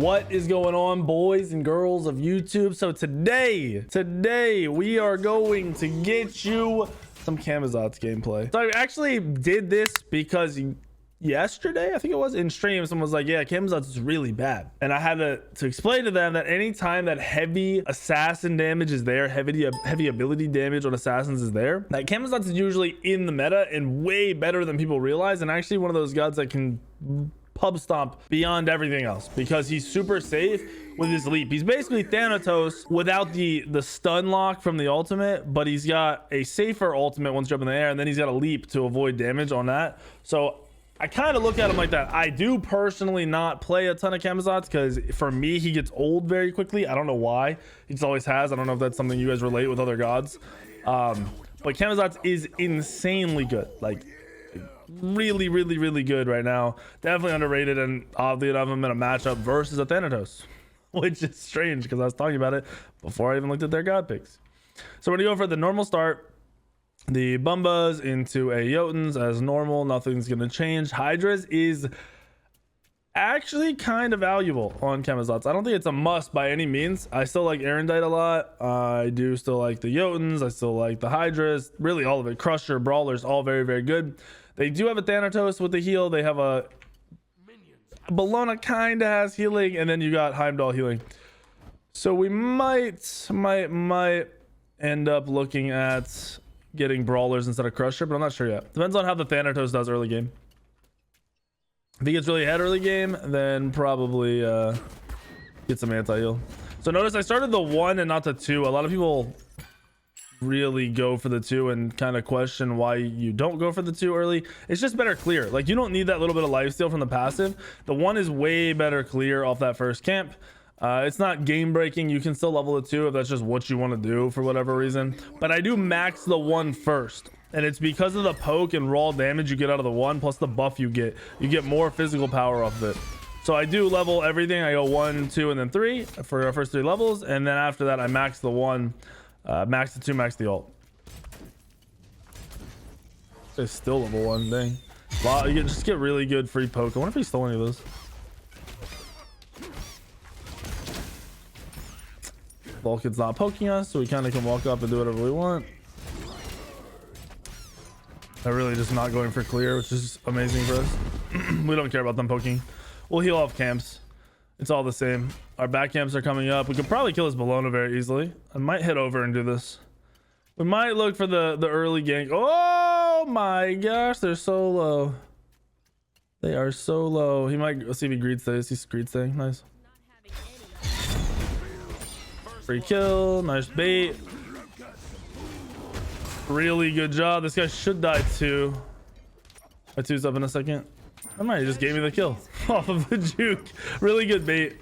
What is going on, boys and girls of YouTube? So today we are going to get you some Camazotz gameplay. So I actually did this because yesterday, I think it was, in stream, someone was like, yeah, Camazotz is really bad. And I had to explain to them that anytime that heavy assassin damage is there, heavy ability damage on assassins is there, that Camazotz is usually in the meta and way better than people realize, and actually one of those gods that can pub stomp beyond everything else because he's super safe with his leap. He's basically Thanatos without the stun lock from the ultimate, but he's got a safer ultimate once you jump in the air, and then he's got a leap to avoid damage on that. So I kind of look at him like that. I do personally not play a ton of Camazotz because for me, he gets old very quickly. I don't know why. He just always has. I don't know if that's something you guys relate with other gods. But Camazotz is insanely good. Like, really good right now. Definitely underrated, and oddly enough, I'm in a matchup versus a Thanatos, which is strange because I was talking about it before I even looked at their god picks. So we're gonna go for the normal start. The Bumbas into a Jotuns as normal. Nothing's gonna change. Hydras is actually kind of valuable on Camazotz. I don't think it's a must by any means. I still like Erendite a lot. I do still like the Jotuns. I still like the Hydras. Really all of it. Crusher, Brawlers, all very good. They do have a Thanatos with the heal. They have a Bellona kind of has healing, and then you got Heimdall healing. So we might end up looking at getting Brawlers instead of Crusher, but I'm not sure yet. Depends on how the Thanatos does early game. If he gets really ahead early game, then probably get some anti-heal. So notice I started the 1 and not the 2. A lot of people really go for the 2 and kind of question why you don't go for the 2 early. It's just better clear. Like, you don't need that little bit of lifesteal from the passive. The 1 is way better clear off that first camp. It's not game breaking. You can still level the 2 if that's just what you want to do for whatever reason, but I do max the 1 first, and it's because of the poke and raw damage you get out of the 1 plus the buff you get more physical power off of it. So I do level everything. I go 1, 2, and then 3 for our first 3 levels, and then after that I max the 1, max the 2, max the ult. It's still level 1 thing. Wow, you can just get really good free poke. I wonder if he stole any of those. Vulcan's not poking us, so we kind of can walk up and do whatever we want. They're really just not going for clear, which is amazing for us. We don't care about them poking. We'll heal off camps. It's all the same. Our back camps are coming up. We could probably kill his Bellona very easily. I might head over and do this. We might look for the early gank. Oh my gosh, they're so low. They are so low. He might, let's see if he greets this. He's greets thing. Nice. Free kill. Nice bait. Really good job. This guy should die too. My 2's up in a second. I might, he just gave me the kill off of the juke. Really good bait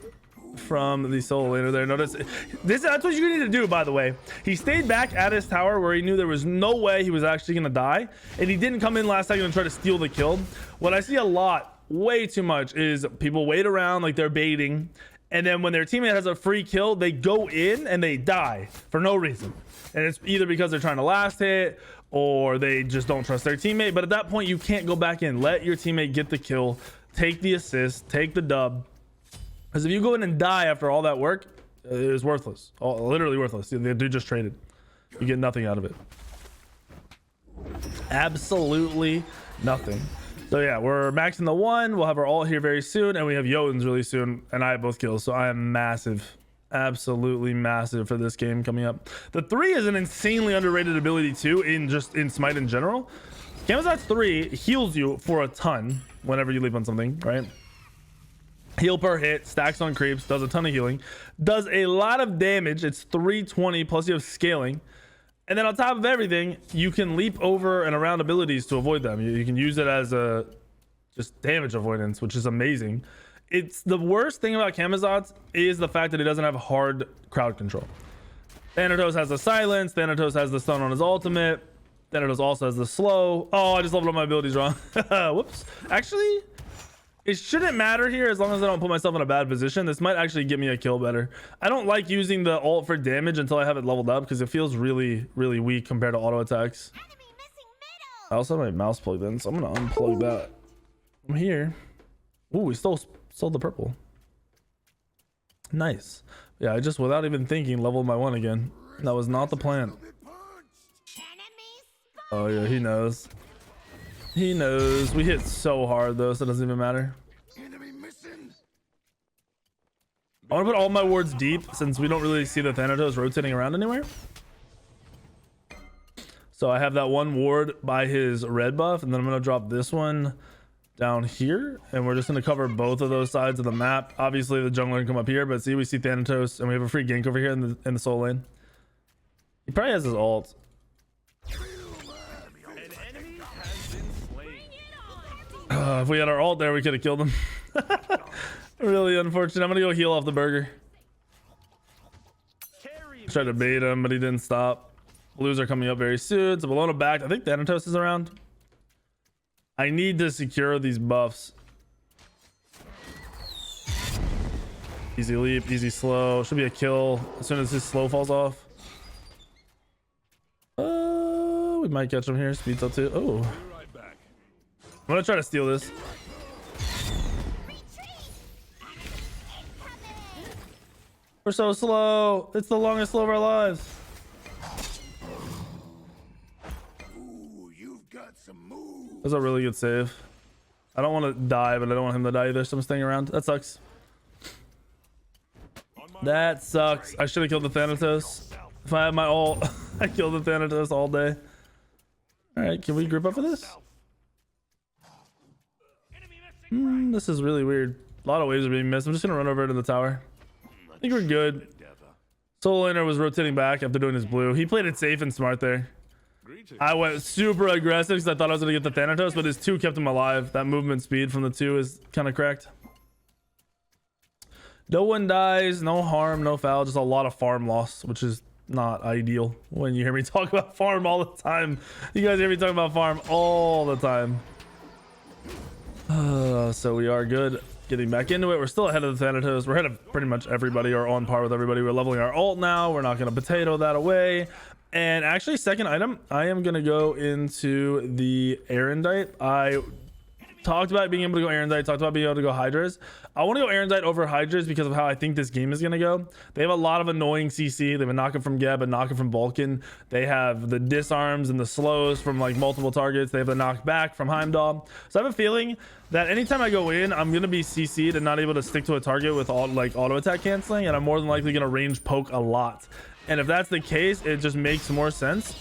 from the solo laner there. Notice this, that's what you need to do, by the way. He stayed back at his tower where he knew there was no way he was actually gonna die, and he didn't come in last second and try to steal the kill. What I see a lot, way too much, is people wait around like they're baiting, and then when their teammate has a free kill, they go in and they die for no reason. And it's either because they're trying to last hit or they just don't trust their teammate. But at that point, you can't go back in. Let your teammate get the kill, take the assist, take the dub. Because if you go in and die after all that work, it is worthless. Literally worthless. The dude just traded. You get nothing out of it. Absolutely nothing. So yeah, we're maxing the 1. We'll have our ult here very soon, and we have Jotuns really soon, and I have both kills. So I am massive, absolutely massive for this game coming up. The 3 is an insanely underrated ability too, in Smite in general. Camazotz 3 heals you for a ton whenever you leap on something, right? Heal per hit, stacks on creeps, does a ton of healing, does a lot of damage. It's 320 plus you have scaling. And then on top of everything, you can leap over and around abilities to avoid them. You can use it as a just damage avoidance, which is amazing. It's the worst thing about Camazotz is the fact that it doesn't have hard crowd control. Thanatos has the silence. Thanatos has the stun on his ultimate. Thanatos also has the slow. Oh, I just leveled up my abilities wrong. Whoops. Actually, it shouldn't matter here as long as I don't put myself in a bad position. This might actually get me a kill better. I don't like using the ult for damage until I have it leveled up because it feels really weak compared to auto attacks. I also have my mouse plugged in, so I'm gonna unplug that. I'm here. Ooh, we stole the purple. Nice. Yeah, I just, without even thinking, leveled my one again. That was not the plan. Oh yeah, he knows. He knows. We hit so hard though, so it doesn't even matter. I want to put all my wards deep since we don't really see the Thanatos rotating around anywhere. So I have that one ward by his red buff, and then I'm going to drop this one down here, and we're just going to cover both of those sides of the map. Obviously the jungler can come up here, but see, we see Thanatos, and we have a free gank over here in the soul lane. He probably has his ult. If we had our ult there, we could have killed him. Really unfortunate. I'm gonna go heal off the burger. Tried to bait him, but he didn't stop. Blues are coming up very soon. So Bologna back. I think Thanatos is around. I need to secure these buffs. Easy leap, easy slow. Should be a kill as soon as his slow falls off. We might catch him here. Speed's up too. Oh, I'm gonna try to steal this. We're so slow. It's the longest slow of our lives. Ooh, you've got some moves. That's a really good save. I don't want to die, but I don't want him to die either, so I'm staying around. That sucks. That sucks. I should have killed the Thanatos. If I had my ult, I killed the Thanatos all day. All right, can we group up for this? This is really weird. A lot of waves are being missed. I'm just gonna run over to the tower. I think we're good. Soul Laner was rotating back after doing his blue. He played it safe and smart there. I went super aggressive because I thought I was gonna get the Thanatos, but his 2 kept him alive. That movement speed from the 2 is kind of cracked. No one dies, no harm, no foul, just a lot of farm loss, which is not ideal when you hear me talk about farm all the time. You guys hear me talking about farm all the time. So we are good. Getting back into it. We're still ahead of the Thanatos. We're ahead of pretty much everybody, or on par with everybody. We're leveling our ult now. We're not going to potato that away. And actually, second item, I am going to go into the Erendite. I talked about being able to go Erendite, talked about being able to go Hydras. I want to go Erendite over Hydras because of how I think this game is going to go. They have a lot of annoying CC. They have a knockup from Geb, a knockup from Vulcan. They have the disarms and the slows from like multiple targets. They have the knockback from Heimdall. So I have a feeling that anytime I go in, I'm going to be CC'd and not able to stick to a target with all like auto attack canceling, and I'm more than likely going to range poke a lot. And if that's the case, it just makes more sense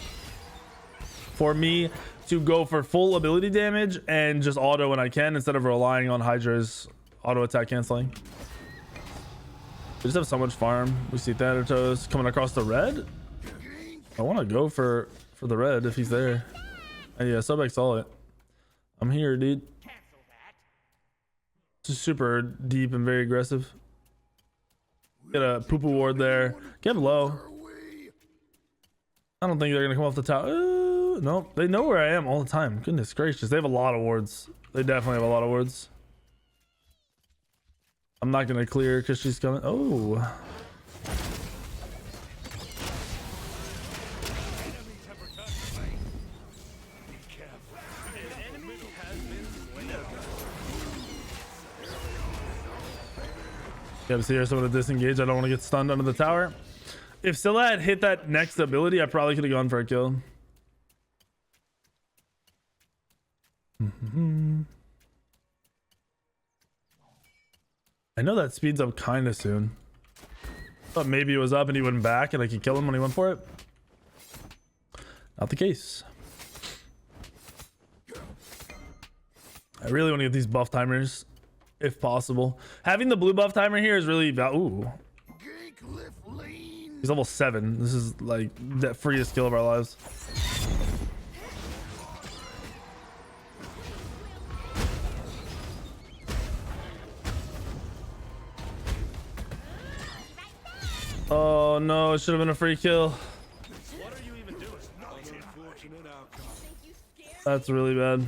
for me to go for full ability damage and just auto when I can, instead of relying on Hydra's auto attack canceling. We just have so much farm. We see Thanatos coming across the red. I want to go for the red if he's there. And yeah, Sobek saw it. I'm here, dude. Just super deep and very aggressive. Get a poo-poo ward there. Get low. I don't think they're gonna come off the top. Nope, they know where I am all the time. Goodness gracious, they have a lot of wards. They definitely have a lot of wards. I'm not gonna clear because she's coming. Oh, yeah, see here, so I'm gonna disengage. I don't want to get stunned under the tower. If Scylla had hit that next ability, I probably could have gone for a kill. I know that speeds up kind of soon. Thought maybe it was up and he went back and I could kill him when he went for it. Not the case. I really want to get these buff timers if possible. Having the blue buff timer here is really ooh. He's level 7. This is like the freest kill of our lives. Oh no, it should have been a free kill. What are you even doing? That's really bad.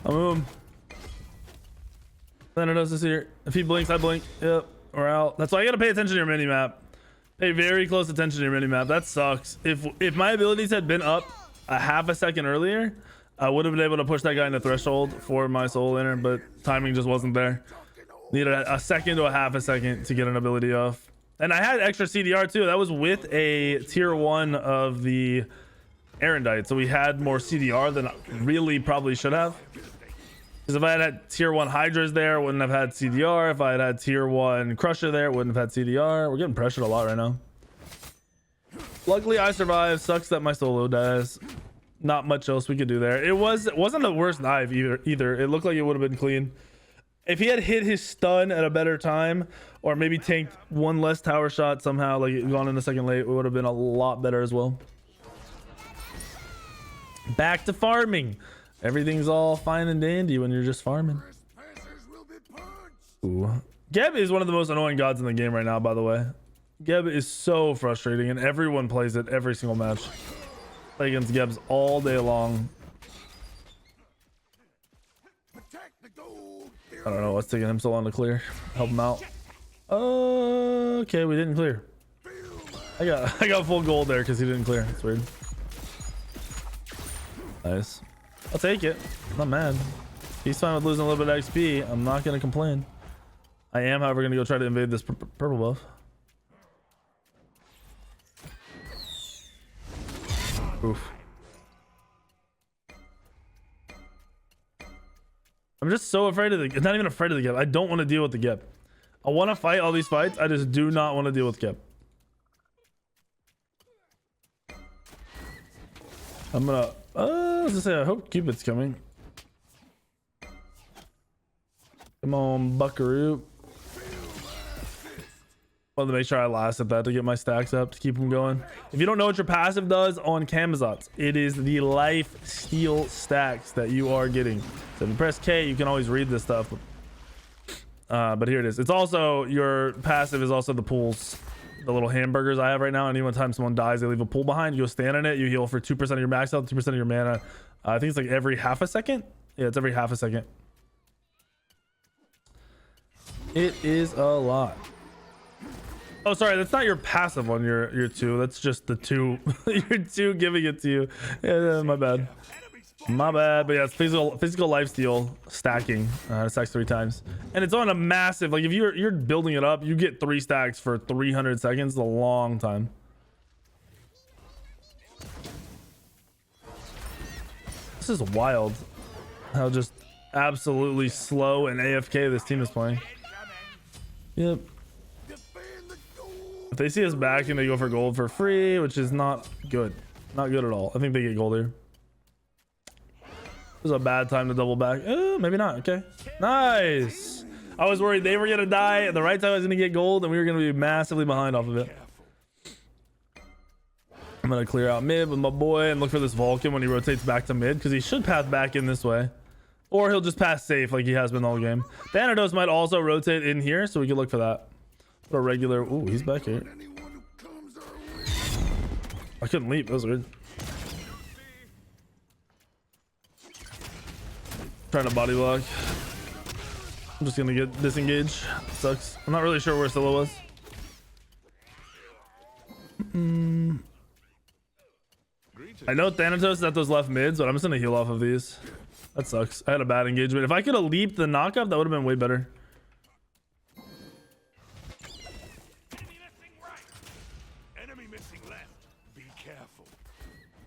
I'll move him. Thanatos is here. If he blinks, I blink. Yep, we're out. That's why you gotta pay attention to your mini map. Pay very close attention to your mini map. That sucks. If my abilities had been up a half a second earlier, I would have been able to push that guy into threshold for my soul inner, but timing just wasn't there. Needed a second to a half a second to get an ability off. And I had extra CDR too. That was with a tier 1 of the Erendite, so we had more CDR than I really probably should have. Because if I had tier 1 Hydras there, I wouldn't have had CDR. If I had tier 1 Crusher there, wouldn't have had CDR. We're getting pressured a lot right now. Luckily, I survived. Sucks that my solo dies. Not much else we could do there. It wasn't the worst dive either. It looked like it would have been clean. If he had hit his stun at a better time, or maybe tanked one less tower shot somehow, like gone in a second late, it would have been a lot better as well. Back to farming. Everything's all fine and dandy when you're just farming. Ooh. Geb is one of the most annoying gods in the game right now, by the way. Geb is so frustrating, and everyone plays it every single match. Play against Gebs all day long. I don't know what's taking him so long to clear. Help him out. Okay, we didn't clear. I got full gold there because he didn't clear. It's weird. Nice. I'll take it. I'm not mad. He's fine with losing a little bit of XP. I'm not gonna complain. I am, however, gonna go try to invade this purple buff. Oof. I'm just so afraid of the... Not even afraid of the Gep. I don't want to deal with the Gep. I want to fight all these fights. I just do not want to deal with Gep. I'm gonna... I was gonna say, I hope Cupid's coming. Come on, buckaroo. Wanted to make sure I lasted that to get my stacks up to keep them going. If you don't know what your passive does on Camazotz, it is the life steal stacks that you are getting. So if you press K, you can always read this stuff. But here it is. It's also, your passive is also the pools, the little hamburgers I have right now. Any time someone dies, they leave a pool behind. You go stand in it. You heal for 2% of your max health, 2% of your mana. I think it's like every half a second. Yeah, it's every half a second. It is a lot. Oh, sorry, that's not your passive on your 2. That's just the 2. Your 2 giving it to you. Yeah, my bad. My bad. But yeah, it's physical lifesteal stacking. It stacks 3 times. And it's on a massive, like if you're building it up, you get 3 stacks for 300 seconds. It's a long time. This is wild. How just absolutely slow and AFK this team is playing. Yep. If they see us back and they go for gold for free, which is not good. Not good at all. I think they get gold here. This is a bad time to double back. Maybe not. Okay. Nice. I was worried they were going to die at the right time I was going to get gold, and we were going to be massively behind off of it. I'm going to clear out mid with my boy and look for this Vulcan when he rotates back to mid, because he should pass back in this way. Or he'll just pass safe like he has been the whole game. Thanatos might also rotate in here, so we can look for that. A regular... Ooh, he's back here. I couldn't leap. That was weird. Trying to body block. I'm just gonna get disengaged. Sucks. I'm not really sure where Scylla was. I know Thanatos is at those left mids, but I'm just gonna heal off of these. That sucks. I had a bad engagement. If I could have leaped the knockup, that would have been way better.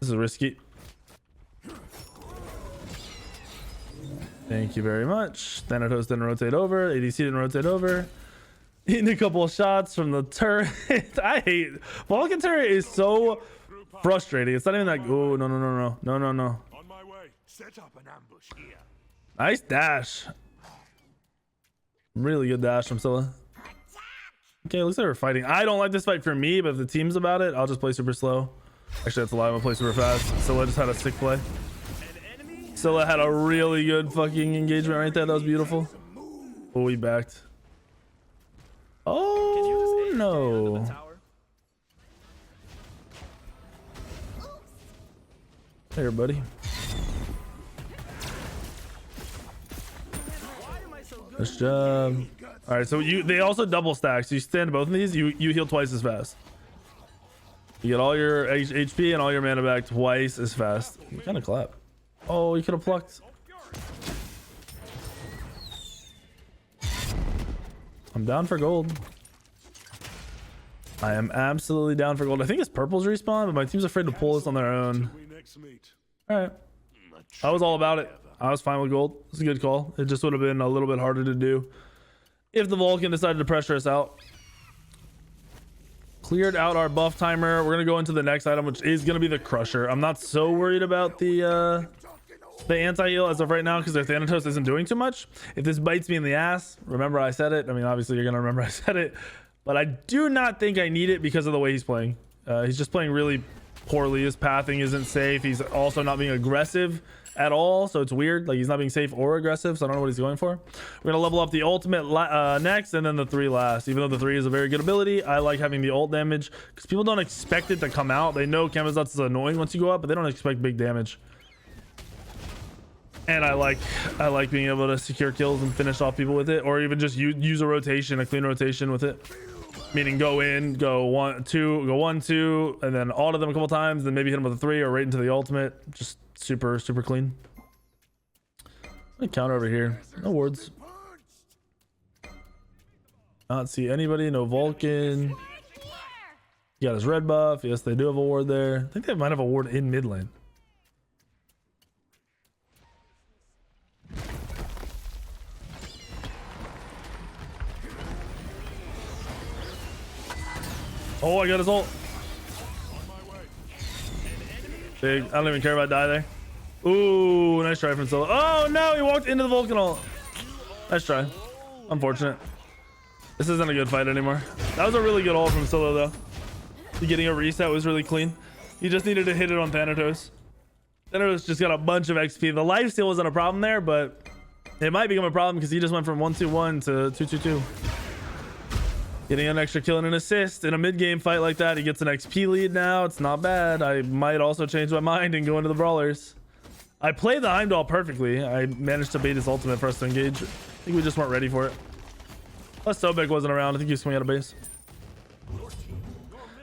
This is risky. Thank you very much. Thanatos didn't rotate over. ADC didn't rotate over. Eating a couple of shots from the turret. I hate Vulcan turret is so frustrating. It's not even like, oh no. On my way. Set up an ambush here. Nice dash. Really good dash from Scylla. Okay, looks like we're fighting. I don't like this fight for me, but if the team's about it, I'll just play super slow. Actually, that's a lie. I'm gonna play super fast. Scylla just had a sick play. Scylla had a really good fucking engagement right there. That was beautiful. Oh, he backed. Oh, no. Here, buddy. Nice job. All right, so they also double stack. So you stand both of these, you heal twice as fast. You get all your HP and all your mana back twice as fast. You kind of clap. Oh, he could have plucked. I'm down for gold. I am absolutely down for gold. I think it's purple's respawn, but my team's afraid to pull this on their own. All right. I was all about it. I was fine with gold. It's a good call. It just would have been a little bit harder to do if the Vulcan decided to pressure us out. Cleared out our buff timer. We're going to go into the next item, which is going to be the Crusher. I'm not so worried about the anti-heal as of right now because their Thanatos isn't doing too much. If this bites me in the ass, remember I said it. I mean, obviously you're going to remember I said it, but I do not think I need it because of the way he's playing. He's just playing really poorly. His pathing isn't safe. He's also not being aggressive at all, so it's weird. Like, he's not being safe or aggressive, so I don't know what he's going for. We're gonna level up the ultimate next, and then the 3 last. Even though the 3 is a very good ability, I like having the ult damage because people don't expect it to come out. They know Camazotz is annoying once you go up, but they don't expect big damage. And I like being able to secure kills and finish off people with it, or even just use a rotation, a clean rotation with it. Meaning go in, go 1 2, and then auto them a couple times, then maybe hit them with a 3 or right into the ultimate. Just super clean. Let me counter over here. No wards. Not see anybody. No Vulcan. He got his red buff. Yes, they do have a ward there. I think they might have a ward in mid lane. Oh, I got his ult. Big. I don't even care about die there. Ooh, nice try from Solo. Oh no, he walked into the Vulcan ult. Nice try. Unfortunate. This isn't a good fight anymore. That was a really good ult from Solo though. Getting a reset was really clean. He just needed to hit it on Thanatos. Thanatos just got a bunch of XP. The lifesteal wasn't a problem there, but it might become a problem because he just went from 1-2-1 to 2-2-2. Getting an extra kill and an assist in a mid-game fight like that. He gets an XP lead now. It's not bad. I might also change my mind and go into the brawlers. I played the Heimdall perfectly. I managed to bait his ultimate for us to engage. I think we just weren't ready for it. Plus Sobek wasn't around. I think he was coming out of base.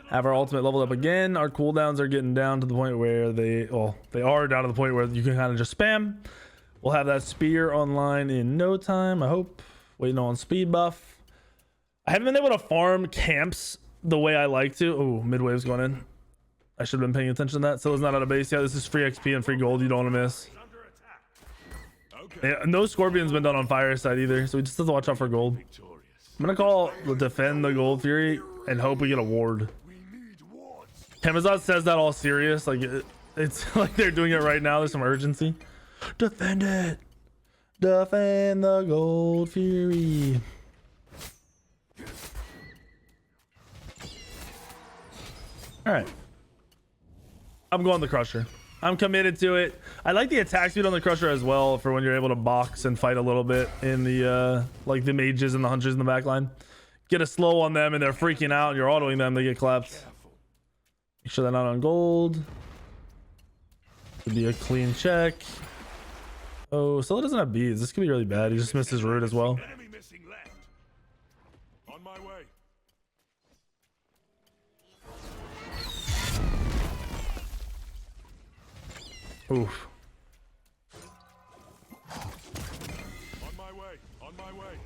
Have our ultimate leveled up again. Our cooldowns are getting down to the point where they are down to the point where you can kind of just spam. We'll have that spear online in no time, I hope. Waiting on speed buff. I haven't been able to farm camps the way I like to. Oh, mid-wave's going in. I should have been paying attention to that. Still is not out of base. Yeah, this is free XP and free gold. You don't want to miss. Yeah, no Scorpion's been done on fire side either, so we just have to watch out for gold. I'm gonna call defend the Gold Fury and hope we get a ward. Camazotz says that all serious, like it's like they're doing it right now. There's some urgency. Defend it. Defend the Gold Fury. All right, I'm going the Crusher. I'm committed to it. I like the attack speed on the Crusher as well for when you're able to box and fight a little bit in the like the mages and the hunters in the back line. Get a slow on them and they're freaking out and you're autoing them, they get clapped. Make sure they're not on gold. Could be a clean check. Oh, Scylla doesn't have beads. This could be really bad. He just missed his root as well. Enemy missing left. On my way. Oof. On my way. On my way.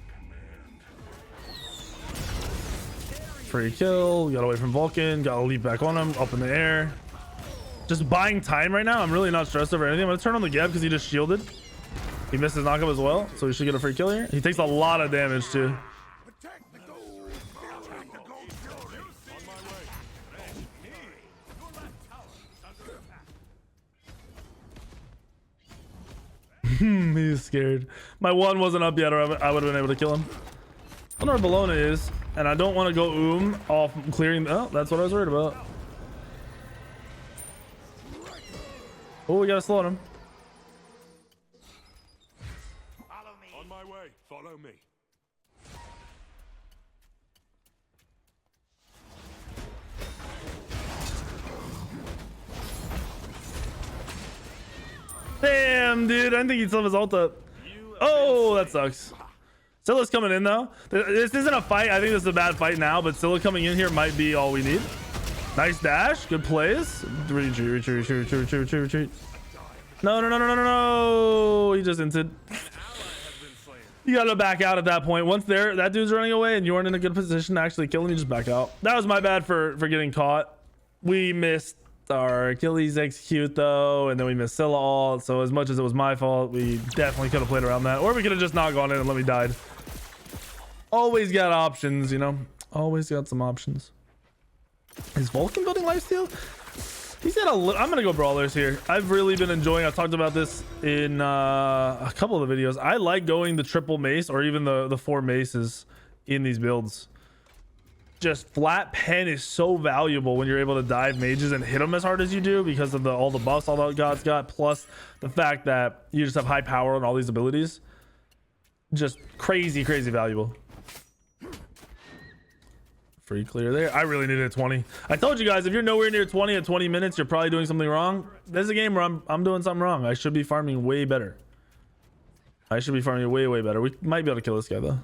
Free kill. Got away from Vulcan. Got to leap back on him. Up in the air. Just buying time right now. I'm really not stressed over anything. I'm going to turn on the Geb because he just shielded. He missed his knockup as well, so he should get a free kill here. He takes a lot of damage too. Attack the gold. Attack the Gold Fury. On my way. He's scared. My one wasn't up yet, or I would have been able to kill him. I don't know where Bologna is, and I don't want to go off clearing. Oh, that's what I was worried about. Oh, we gotta slow on him. Follow me. On my way. Follow me. Damn, dude. I didn't think he'd still have his ult up. Oh, that sucks. Scylla's coming in though. This isn't a fight. I think this is a bad fight now, but Scylla coming in here might be all we need. Nice dash. Good plays. Retreat. No, no, no, no, no, no, no. He just inted. You gotta back out at that point. Once there, that dude's running away and you aren't in a good position to actually kill him, you just back out. That was my bad for getting caught. We missed our Achilles execute though, and then we missed Scylla ult. So as much as it was my fault, we definitely could have played around that, or we could have just not gone in and let me died. Always got options, you know. Always got some options. Is Vulcan building lifesteal? He's got a I'm gonna go brawlers here. I've really been enjoying, I've talked about this in a couple of the videos. I like going the triple mace or even the 4 maces in these builds. Just flat pen is so valuable when you're able to dive mages and hit them as hard as you do because of all the buffs all the gods got, plus the fact that you just have high power on all these abilities. Just crazy valuable. Free clear there. I really needed a 20. I told you guys, if you're nowhere near 20 at 20 minutes, you're probably doing something wrong. This is a game where I'm doing something wrong. I should be farming way better. I should be farming way better. We might be able to kill this guy though.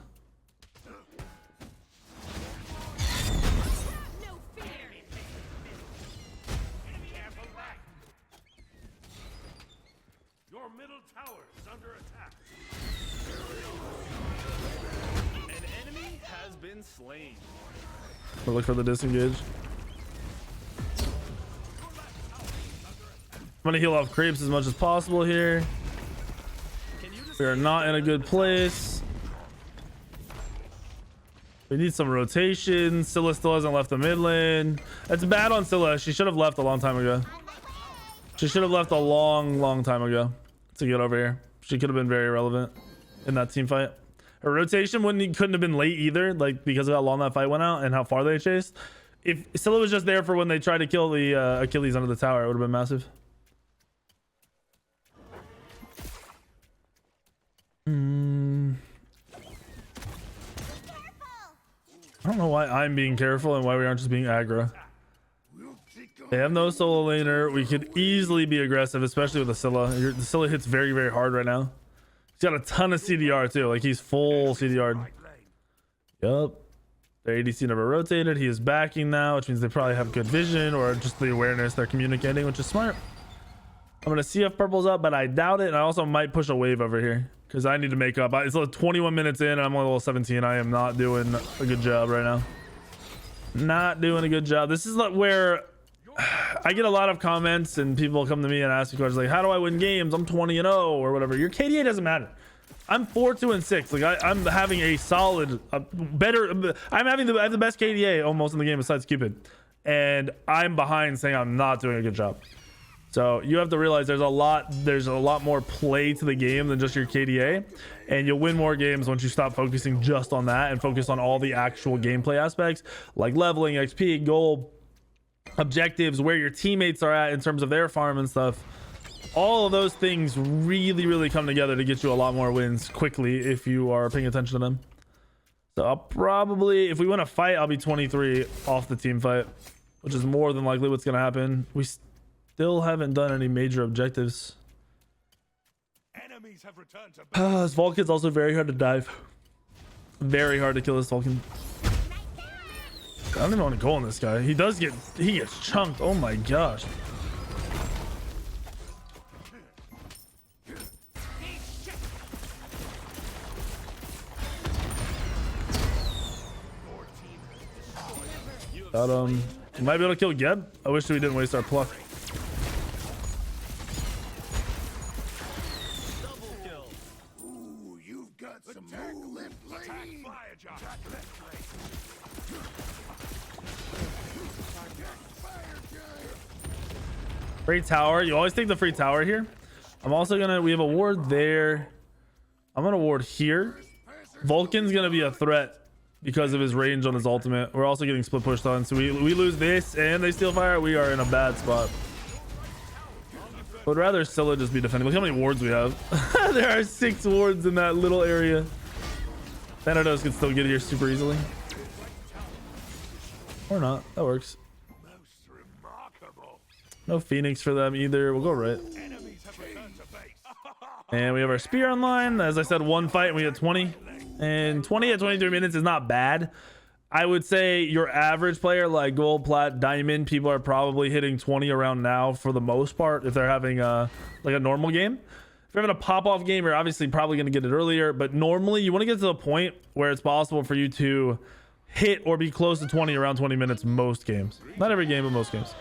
Your middle tower is under attack. An enemy has been slain. We'll look for the disengage. I'm gonna heal off creeps as much as possible here. We are not in a good place. We need some rotation. Scylla still hasn't left the mid lane. That's bad on Scylla. She should have left a long time ago. She should have left a long time ago to get over here. She could have been very relevant in that team fight. Her rotation couldn't have been late either, like because of how long that fight went out and how far they chased. If Scylla was just there for when they tried to kill the Achilles under the tower, it would have been massive. I don't know why I'm being careful and why we aren't just being aggro. They have no solo laner. We could easily be aggressive, especially with the Scylla. The Scylla hits very hard right now. He's got a ton of CDR too. Like he's full CDR. Yup. Their ADC never rotated. He is backing now, which means they probably have good vision or just the awareness they're communicating, which is smart. I'm gonna see if purple's up, but I doubt it. And I also might push a wave over here because I need to make up. It's like 21 minutes in and I'm only level 17. I am not doing a good job right now. Not doing a good job. This is like where I get a lot of comments and people come to me and ask me questions like, how do I win games? I'm 20-0 or whatever. Your KDA doesn't matter. I'm 4-2-6. Like I'm having a solid, better. I have the best KDA almost in the game besides Cupid, and I'm behind saying I'm not doing a good job. So you have to realize there's a lot more play to the game than just your KDA, and you'll win more games once you stop focusing just on that and focus on all the actual gameplay aspects like leveling, XP, gold, objectives, where your teammates are at in terms of their farm and stuff. All of those things really come together to get you a lot more wins quickly if you are paying attention to them. So I'll probably, if we win a fight, I'll be 23 off the team fight, which is more than likely what's going to happen. We still haven't done any major objectives. Enemies have returned to This Vulcan's also very hard to dive. Very hard to kill this Vulcan. I don't even want to go on this guy. He gets chunked. Oh my gosh. Got him. We might be able to kill Geb. I wish we didn't waste our pluck. Ooh, you've got some move. Left lane. Fire John. Free tower. You always take the free tower here. I'm also gonna, we have a ward there. I'm gonna ward here. Vulcan's gonna be a threat because of his range on his ultimate. We're also getting split pushed on, so we lose this and they steal fire. We are in a bad spot. Would rather Scylla just be defending. Look how many wards we have. There are 6 wards in that little area. Thanatos can still get here super easily. Or not. That works. Most remarkable. No Phoenix for them either. We'll go right. Enemies have returned to base. And we have our spear online. As I said, one fight and we had 20. And 20 at 23 minutes is not bad. I would say your average player like gold, plat, diamond, people are probably hitting 20 around now for the most part if they're having like a normal game. If you're having a pop-off game, you're obviously probably going to get it earlier, but normally you want to get to the point where it's possible for you to hit or be close to 20 around 20 minutes most games. Not every game, but most games.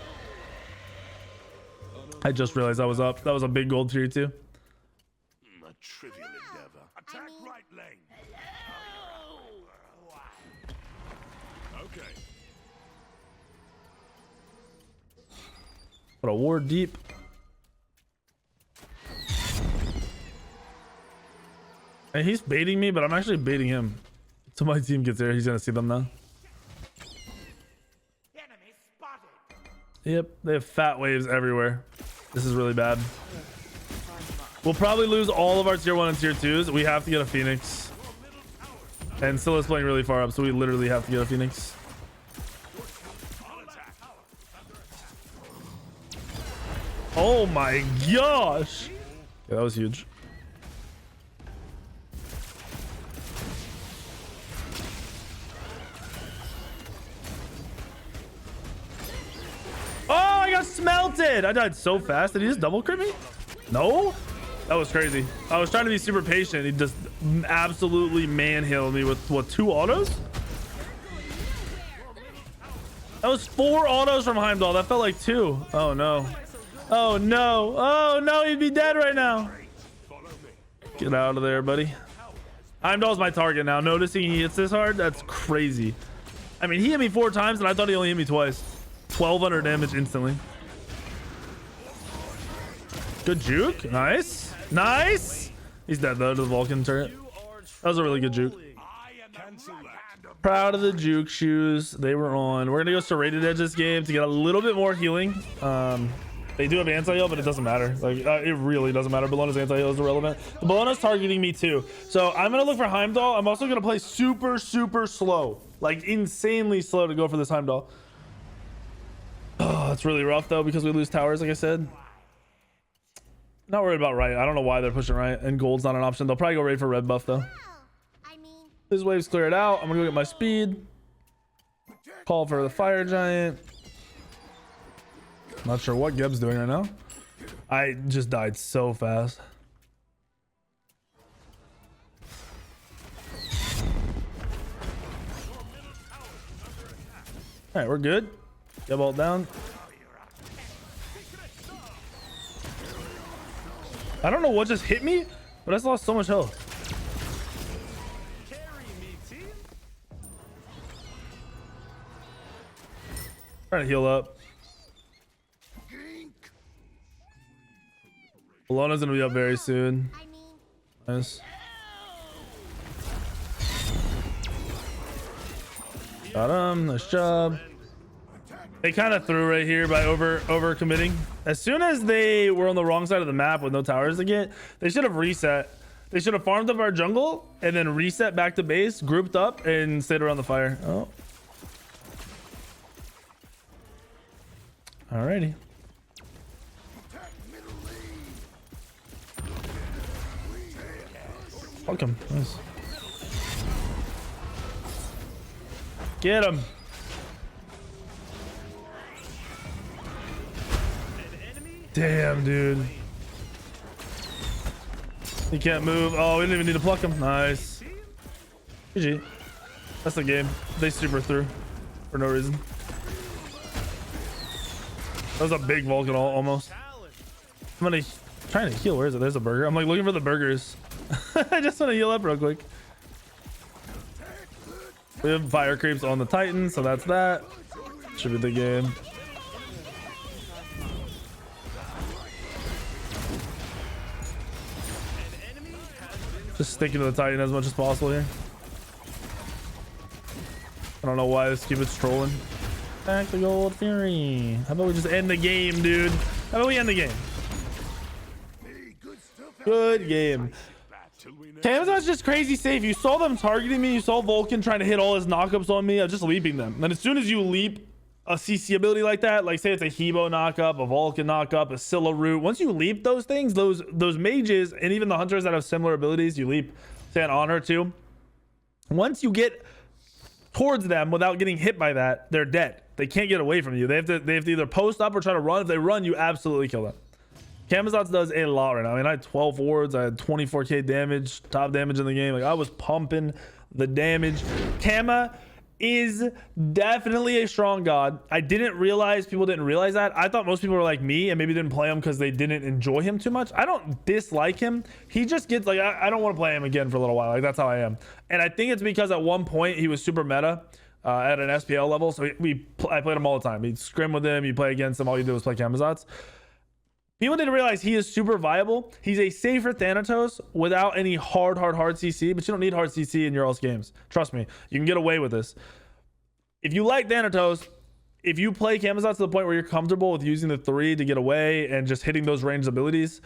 I just realized I was up. That was a big gold tier too. A trivial endeavor. Attack right lane. Okay. What a ward deep. And he's baiting me, but I'm actually baiting him. So my team gets there, he's gonna see them now. Enemy spotted. Yep, they have fat waves everywhere. This is really bad. We'll probably lose all of our tier 1 and tier 2s. We have to get a Phoenix. And Scylla's playing really far up, so we literally have to get a Phoenix. Oh my gosh! Yeah, that was huge. Oh, I got smelted! I died so fast. Did he just double crit me? No? That was crazy. I was trying to be super patient. He just absolutely man-healed me with, what, 2 autos? That was 4 autos from Heimdall. That felt like 2. Oh, no. Oh, no. Oh, no. He'd be dead right now. Get out of there, buddy. Heimdall's my target now. Noticing he hits this hard? That's crazy. I mean, he hit me 4 times, and I thought he only hit me twice. 1200 damage instantly. Good juke. Nice. Nice. He's dead, though, to the Vulcan turret. That was a really good juke. Proud of the juke shoes they were on. We're gonna go serrated edge this game to get a little bit more healing. They do have anti-heal, but it doesn't matter. Like it really doesn't matter. Bellona's anti-heal is irrelevant. The Bellona's targeting me too, so I'm gonna look for Heimdall. I'm also gonna play super slow, like insanely slow to go for this Heimdall. Oh, it's really rough though because we lose towers, like I said. Not worried about right. I don't know why they're pushing right, and gold's not an option. They'll probably go raid for red buff though. This wave's cleared out. I'm gonna go get my speed. Call for the fire giant. Not sure what Geb's doing right now. I just died so fast. All right, we're good. Geb ult down. I don't know what just hit me, but I just lost so much health. Trying to heal up. Bellona's gonna be up very soon. Nice. Got him. Nice job. They kind of threw right here by over committing. As soon as they were on the wrong side of the map with no towers to get, they should have reset. They should have farmed up our jungle and then reset back to base, grouped up, and stayed around the fire. Oh. Alrighty. Fuck him. Nice. Get him. Damn, dude. He can't move. Oh, we didn't even need to pluck him. Nice. GG. That's the game. They super threw for no reason. That was a big Vulcan almost. I'm gonna trying to heal. Where is it? There's a burger. I'm like looking for the burgers. I just want to heal up real quick. We have fire creeps on the Titan, so that's that. Should be the game. Just sticking to the Titan as much as possible here. I don't know why this Cupid's trolling. Back to Gold Fury. How about we just end the game, dude? How about we end the game? Good game. Camazotz just crazy safe. You saw them targeting me. You saw Vulcan trying to hit all his knockups on me. I was just leaping them. And as soon as you leap a CC ability like that, like say it's a Hebo knockup, a Vulcan knockup, a Scylla root, once you leap those things, those mages and even the hunters that have similar abilities, you leap, say an honor too. Once you get towards them without getting hit by that, they're dead. They can't get away from you. They have to either post up or try to run. If they run, you absolutely kill them. Camazotz does a lot right now. I mean, I had 12 wards. I had 24k damage, top damage in the game. Like, I was pumping the damage. Kama is definitely a strong god. I didn't realize people didn't realize that. I thought most people were like me and maybe didn't play him because they didn't enjoy him too much. I don't dislike him. He just gets like, I don't want to play him again for a little while. Like, that's how I am. And I think it's because at one point he was super meta at an SPL level. So I played him all the time. You'd scrim with him, you play against him. All you do is play Camazotz. People didn't realize he is super viable. He's a safer Thanatos without any hard CC, but you don't need hard CC in your else games. Trust me, you can get away with this. If you like Thanatos, if you play Camazotz to the point where you're comfortable with using the 3 to get away and just hitting those ranged abilities,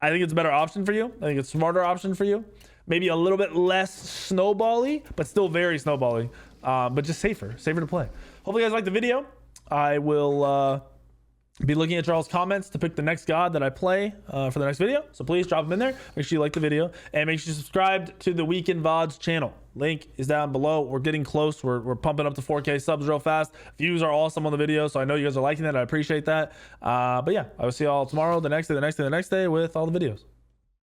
I think it's a better option for you. I think it's a smarter option for you. Maybe a little bit less snowbally, but still very snowbally, but just safer to play. Hopefully you guys like the video. I will be looking at y'all's comments to pick the next god that I play for the next video. So please drop them in there. Make sure you like the video and make sure you subscribe to the Weekend VODs channel. Link is down below. We're getting close. We're pumping up to 4K subs real fast. Views are awesome on the video, so I know you guys are liking that. I appreciate that. But yeah, I will see y'all tomorrow, the next day with all the videos.